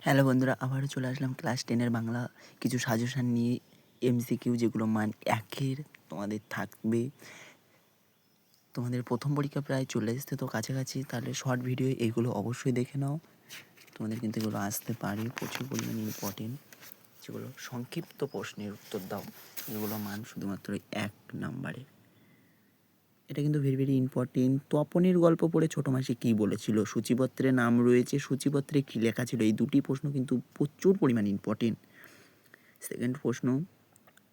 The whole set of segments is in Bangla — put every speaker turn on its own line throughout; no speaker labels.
হ্যালো বন্ধুরা, আবারও চলে আসলাম ক্লাস 10-এর বাংলা কিছু সাজেশান নিয়ে। এমসিকিউ যেগুলো মান 1-এর তোমাদের থাকবে। তোমাদের প্রথম পরীক্ষা প্রায় চলে আসতে তো কাছাকাছি, তাহলে শর্ট ভিডিও এইগুলো অবশ্যই দেখে নাও। তোমাদের কিন্তু এগুলো আসতে পারে, প্রচুর পরিমাণে ইম্পর্টেন্ট। যেগুলো সংক্ষিপ্ত প্রশ্নের উত্তর দাও, এগুলো মান শুধুমাত্র 1 নাম্বারে। এটা কিন্তু ভেরি ভেরি ইম্পর্টেন্ট। তপনের গল্প পড়ে ছোটো মাসি কী বলেছিল, সূচিপত্রে নাম রয়েছে, সূচিপত্রে কী লেখা ছিল, এই দুটি প্রশ্ন কিন্তু প্রচুর পরিমাণে ইম্পর্টেন্ট। সেকেন্ড প্রশ্ন,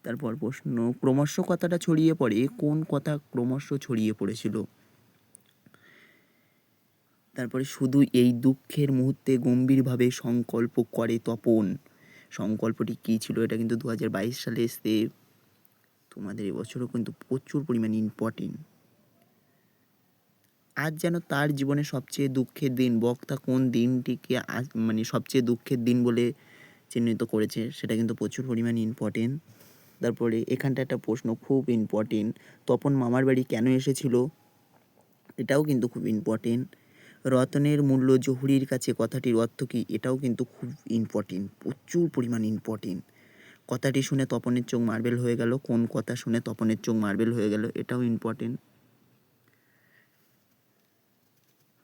তারপর প্রশ্ন, ক্রমশ কথাটা ছড়িয়ে পড়ে, কোন কথা ক্রমশ ছড়িয়ে পড়েছিল। তারপরে শুধু এই দুঃখের মুহূর্তে গম্ভীরভাবে সংকল্প করে তপন, সংকল্পটি কী ছিল, এটা কিন্তু 2022 সালে এসে তোমাদের এবছরও কিন্তু প্রচুর পরিমাণে ইম্পর্টেন্ট। আজ যেন তার জীবনে সবচেয়ে দুঃখের দিন, বক্তা কোন দিনটিকে আজ সবচেয়ে দুঃখের দিন বলে চিহ্নিত করেছে, সেটা কিন্তু প্রচুর পরিমাণে ইম্পর্টেন্ট। তারপরে এখানটা একটা প্রশ্ন খুব ইম্পর্টেন্ট, তপন মামার বাড়ি কেন এসেছিল, এটাও কিন্তু খুব ইম্পর্টেন্ট। রতনের মূল্য জহুরির কাছে কথাটির অর্থ কী, এটাও কিন্তু খুব ইম্পর্টেন্ট, প্রচুর পরিমাণ ইম্পর্টেন্ট। কথাটি শুনে তপনের চোখ মার্বেল হয়ে গেল, কোন কথা শুনে তপনের চোখ মার্বেল হয়ে গেল, এটাও ইম্পর্টেন্ট।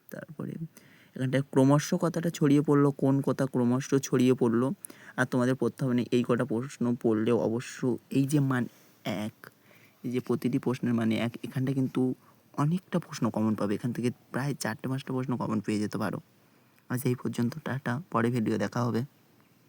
তারপরে এখানটায় ক্রমশ কথাটা ছড়িয়ে পড়লো, কোন কথা ক্রমশ ছড়িয়ে পড়লো। আর তোমাদের পড়তে হবে না, এই কটা প্রশ্ন পড়লেও অবশ্য এই যে মান 1, এই যে প্রতিটি প্রশ্নের মানে 1, এখানটা কিন্তু অনেকটা প্রশ্ন কমন পাবে, এখান থেকে প্রায় 4-5টা প্রশ্ন কমন পেয়ে যেতে পারো। আজ এই পর্যন্ত, টাটা, পরে ভিডিও দেখা হবে।